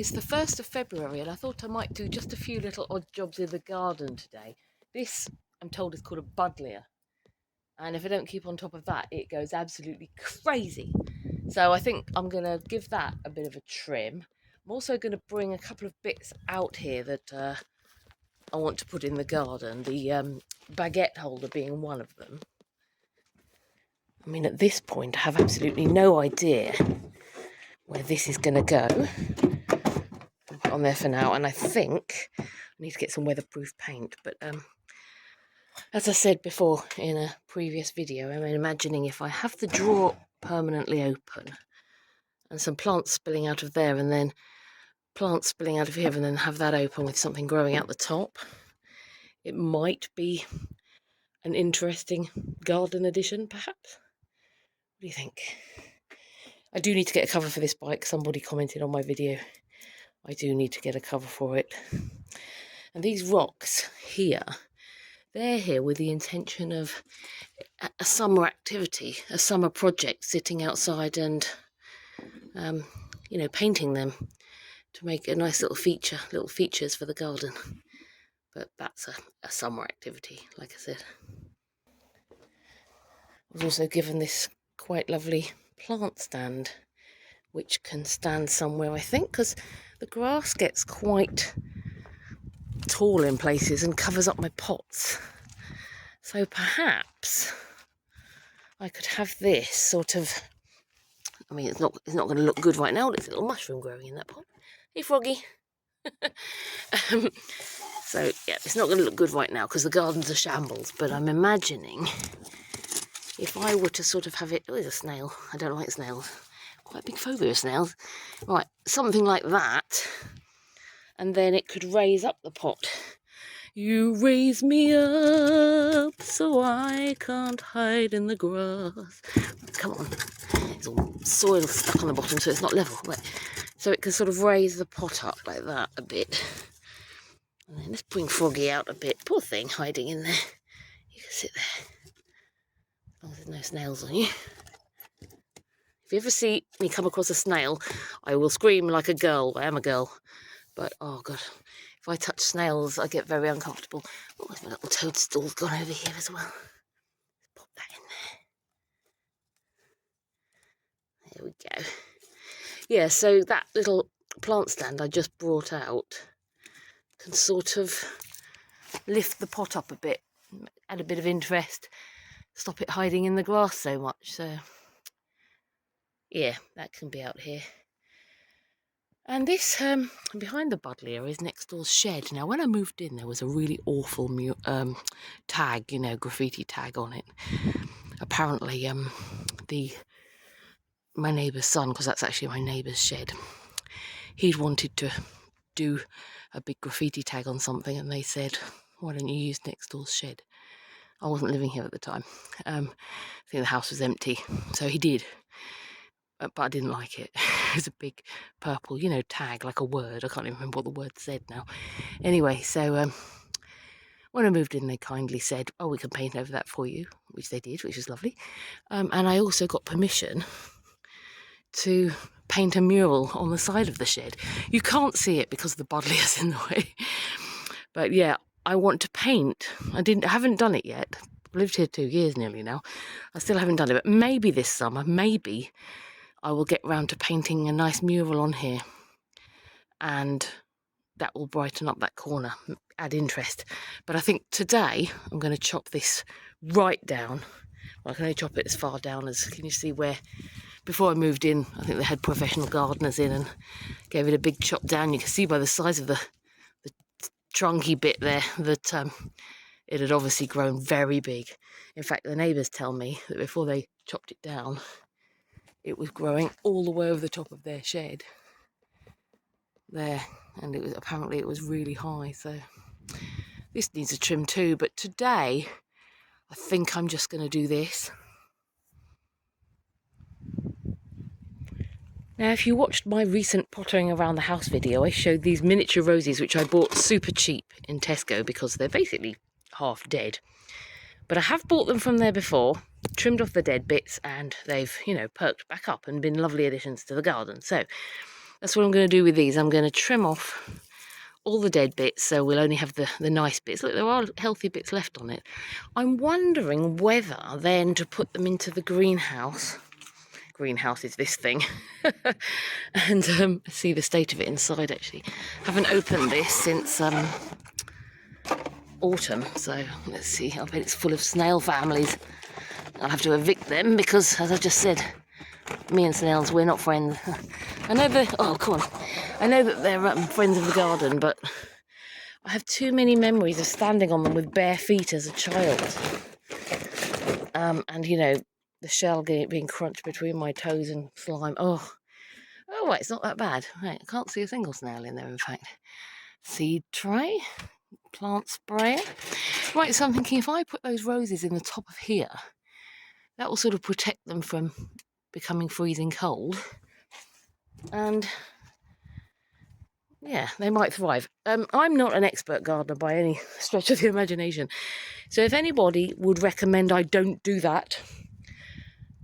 It's the 1st of February and I thought I might do just a few little odd jobs in the garden today. This, I'm told, is called a buddleia. And if I don't keep on top of that, it goes absolutely crazy. So I think I'm going to give that a bit of a trim. I'm also going to bring a couple of bits out here that I want to put in the garden. The baguette holder being one of them. I mean, at this point, I have absolutely no idea where this is going to go. On there for now, and I think I need to get some weatherproof paint, but as I said before in a previous video, I'm imagining if I have the drawer permanently open and some plants spilling out of there and then plants spilling out of here and then have that open with something growing out the top, it might be an interesting garden addition, perhaps. What do you think? I do need to get a cover for this bike. Somebody commented on my video. I do need to get a cover for it. And these rocks here, they're here with the intention of a summer activity, a summer project, sitting outside and, painting them to make a nice little features for the garden. But that's a summer activity, like I said. I was also given this quite lovely plant stand, which can stand somewhere, I think, because the grass gets quite tall in places and covers up my pots. So perhaps I could have this sort of, I mean, it's not going to look good right now. There's a little mushroom growing in that pot. Hey, Froggy. So, yeah, it's not going to look good right now because the garden's a shambles. But I'm imagining if I were to sort of have it, oh, there's a snail. I don't like snails. Quite a big phobia of snails. Right, something like that. And then it could raise up the pot. You raise me up so I can't hide in the grass. Come on. It's all soil stuck on the bottom so it's not level. Right. So it can sort of raise the pot up like that a bit. And then let's bring Froggy out a bit. Poor thing, hiding in there. You can sit there. As long as there's no snails on you. If you ever see me come across a snail, I will scream like a girl. I am a girl. But, oh God, if I touch snails, I get very uncomfortable. Oh, my little toadstool's gone over here as well. Let's pop that in there. There we go. Yeah, so that little plant stand I just brought out can sort of lift the pot up a bit, add a bit of interest, stop it hiding in the grass so much. So, yeah, that can be out here. And this, behind the buddleia, is next door's shed. Now, when I moved in, there was a really awful tag, graffiti tag on it. Apparently, my neighbour's son, because that's actually my neighbour's shed, he'd wanted to do a big graffiti tag on something, and they said, why don't you use next door's shed? I wasn't living here at the time. I think the house was empty, so he did. But I didn't like it. It was a big purple, tag, like a word. I can't even remember what the word said now. Anyway, so when I moved in, they kindly said, oh, we can paint over that for you, which they did, which was lovely. And I also got permission to paint a mural on the side of the shed. You can't see it because the buddleia's in the way. But yeah, I want to paint. I haven't done it yet. I've lived here 2 years nearly now. I still haven't done it, but maybe this summer, maybe I will get round to painting a nice mural on here, and that will brighten up that corner, add interest. But I think today I'm going to chop this right down. Well, I can only chop it as far down as, can you see where, before I moved in, I think they had professional gardeners in and gave it a big chop down. You can see by the size of the trunky bit there that it had obviously grown very big. In fact, the neighbours tell me that before they chopped it down, it was growing all the way over the top of their shed there, and apparently it was really high. So this needs a trim too, but today I think I'm just going to do this. Now, if you watched my recent pottering around the house video, I showed these miniature roses which I bought super cheap in Tesco because they're basically half dead. But I have bought them from there before, trimmed off the dead bits, and they've, perked back up and been lovely additions to the garden. So that's what I'm going to do with these. I'm going to trim off all the dead bits, so we'll only have the nice bits. Look, there are healthy bits left on it. I'm wondering whether then to put them into the greenhouse. Greenhouse is this thing. And see the state of it inside, actually. Haven't opened this since autumn, so let's see. I bet it's full of snail families. I'll have to evict them because, as I just said, me and snails, we're not friends. I know that, oh, come on. I know that they're friends of the garden, but I have too many memories of standing on them with bare feet as a child. And, you know, the shell being crunched between my toes and slime. Oh, wait, it's not that bad. Right, I can't see a single snail in there, in fact. Seed tray, plant sprayer. Right, so I'm thinking if I put those roses in the top of here, that will sort of protect them from becoming freezing cold. And yeah, they might thrive. I'm not an expert gardener by any stretch of the imagination. So if anybody would recommend I don't do that,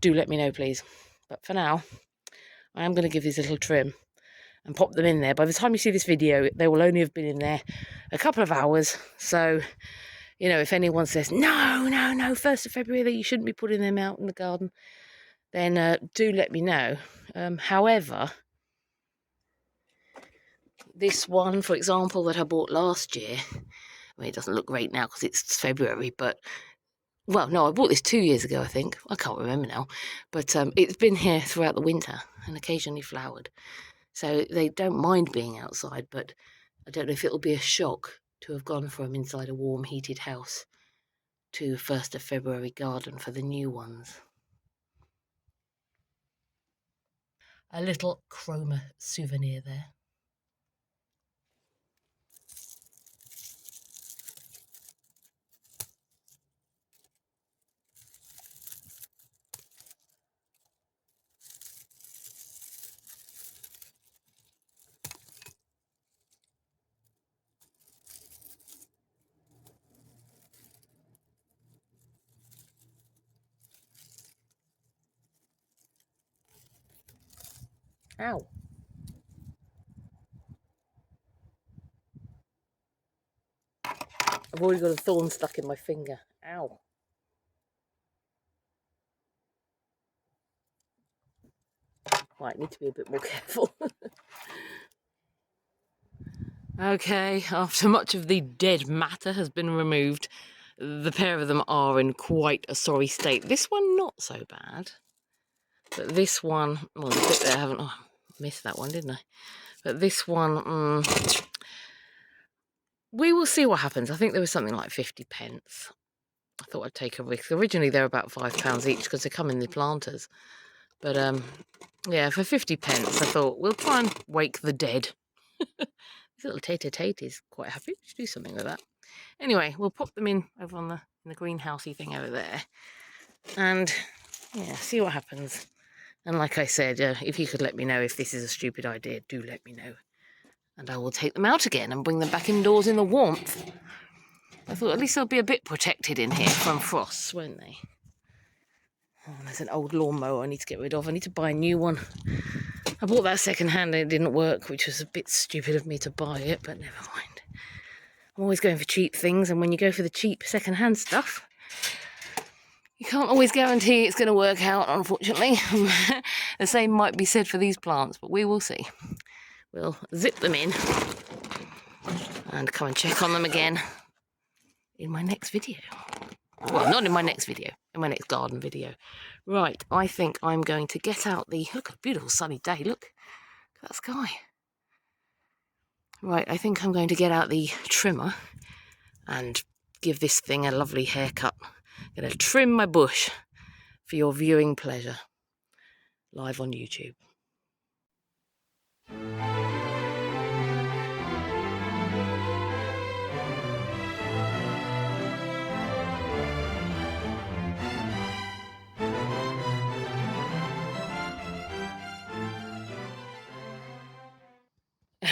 do let me know, please. But for now, I am going to give these a little trim and pop them in there. By the time you see this video, they will only have been in there a couple of hours. So, you know, if anyone says, no, 1st of February, that you shouldn't be putting them out in the garden, then do let me know. However, this one, for example, that I bought last year, I mean, it doesn't look great now because it's February, but, well, no, I bought this 2 years ago, I think. I can't remember now. But it's been here throughout the winter and occasionally flowered. So they don't mind being outside, but I don't know if it'll be a shock to have gone from inside a warm, heated house to 1st of February garden for the new ones. A little chroma souvenir there. Ow. I've already got a thorn stuck in my finger. Ow. Right, need to be a bit more careful. Okay, after much of the dead matter has been removed, the pair of them are in quite a sorry state. This one, not so bad. But this one, well, the bit there I haven't, oh, missed that one, didn't I? But this one, we will see what happens. I think there was something like 50 pence. I thought I'd take a risk. Originally, they're about £5 each because they come in the planters. But, yeah, for 50 pence, I thought we'll try and wake the dead. This little tater-tate is quite happy. We should do something with that. Anyway, we'll pop them in over on the greenhousey thing over there. And, yeah, see what happens. And like I said, if you could let me know if this is a stupid idea, do let me know. And I will take them out again and bring them back indoors in the warmth. I thought at least they'll be a bit protected in here from frosts, won't they? Oh, there's an old lawnmower I need to get rid of. I need to buy a new one. I bought that second hand and it didn't work, which was a bit stupid of me to buy it, but never mind. I'm always going for cheap things, and when you go for the cheap second hand stuff, you can't always guarantee it's going to work out, unfortunately. The same might be said for these plants, but we will see. We'll zip them in and come and check on them again in my next video. Well, not in my next video, in my next garden video. Right, I think I'm going to get out the... Look, a beautiful sunny day, look at that sky. Right, I think I'm going to get out the trimmer and give this thing a lovely haircut. I'm going to trim my bush for your viewing pleasure, live on YouTube.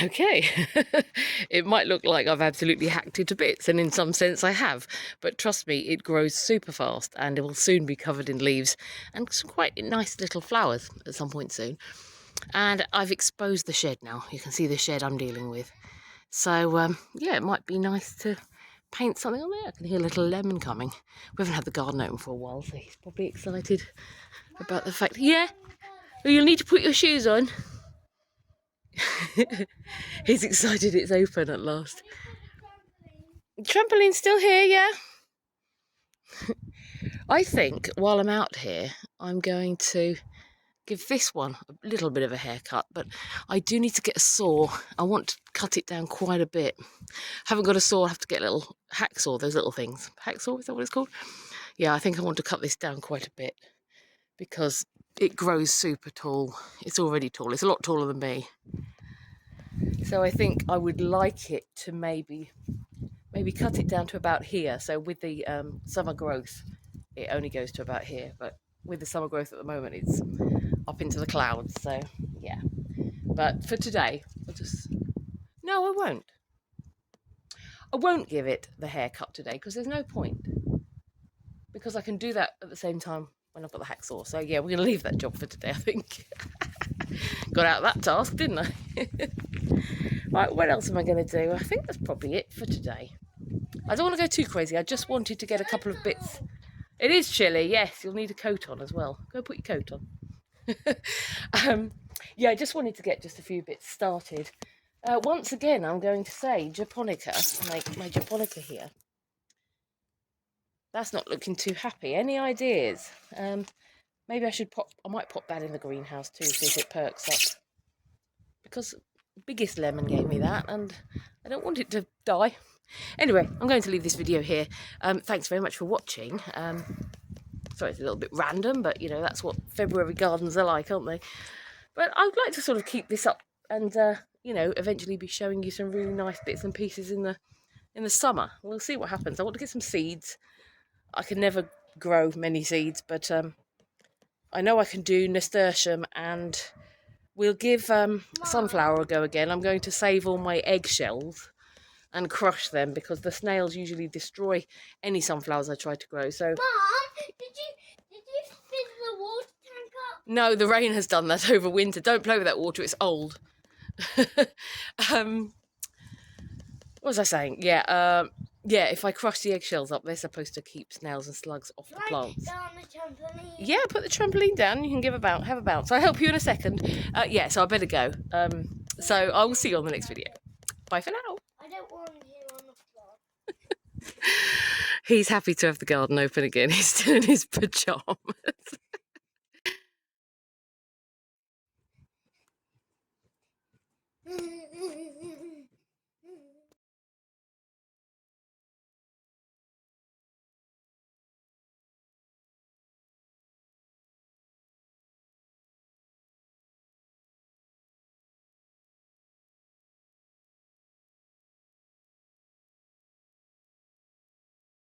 Okay, it might look like I've absolutely hacked it to bits, and in some sense I have, but trust me, it grows super fast and it will soon be covered in leaves and some quite nice little flowers at some point soon. And I've exposed the shed now. You can see the shed I'm dealing with. So, yeah, it might be nice to paint something on there. I can hear little Lemon coming. We haven't had the garden open for a while, so he's probably excited about the fact. Yeah, well, you'll need to put your shoes on. He's excited it's open at last. The trampoline's still here, yeah? I think while I'm out here, I'm going to give this one a little bit of a haircut, but I do need to get a saw. I want to cut it down quite a bit. Haven't got a saw, I have to get a little hacksaw, those little things. Hacksaw, is that what it's called? Yeah, I think I want to cut this down quite a bit because it grows super tall. It's already tall, it's a lot taller than me. So I think I would like it to maybe cut it down to about here. So with the summer growth, it only goes to about here, but with the summer growth at the moment, it's up into the clouds. So yeah, but for today, no, I won't give it the haircut today because there's no point, because I can do that at the same time when I've got the hacksaw. So yeah, we're gonna leave that job for today, I think. Got out that task, didn't I? Right, what else am I going to do? I think that's probably it for today. I don't want to go too crazy. I just wanted to get a couple of bits. It is chilly, yes. You'll need a coat on as well. Go put your coat on. Yeah, I just wanted to get just a few bits started. Once again, I'm going to say japonica, my japonica here. That's not looking too happy. Any ideas? Maybe I might pop that in the greenhouse too, see if it perks up. Because Biggest Lemon gave me that, and I don't want it to die. Anyway, I'm going to leave this video here. Thanks very much for watching. Sorry, it's a little bit random, but you know, that's what February gardens are like, aren't they? But I'd like to sort of keep this up and you know, eventually be showing you some really nice bits and pieces in the summer. We'll see what happens. I want to get some seeds. I can never grow many seeds, but I know I can do nasturtium, and we'll give sunflower a go again. I'm going to save all my eggshells and crush them because the snails usually destroy any sunflowers I try to grow. So, Mom, did you fill the water tank up? No, the rain has done that over winter. Don't play with that water; it's old. What was I saying? Yeah, yeah. If I crush the eggshells up, they're supposed to keep snails and slugs off the plants. Down the trampoline. Yeah, put the trampoline down. You can have a bounce. I'll help you in a second. Yeah, so I better go. So I will see you on the next video. Bye for now. I don't want him on the floor. He's happy to have the garden open again. He's still in his pyjamas.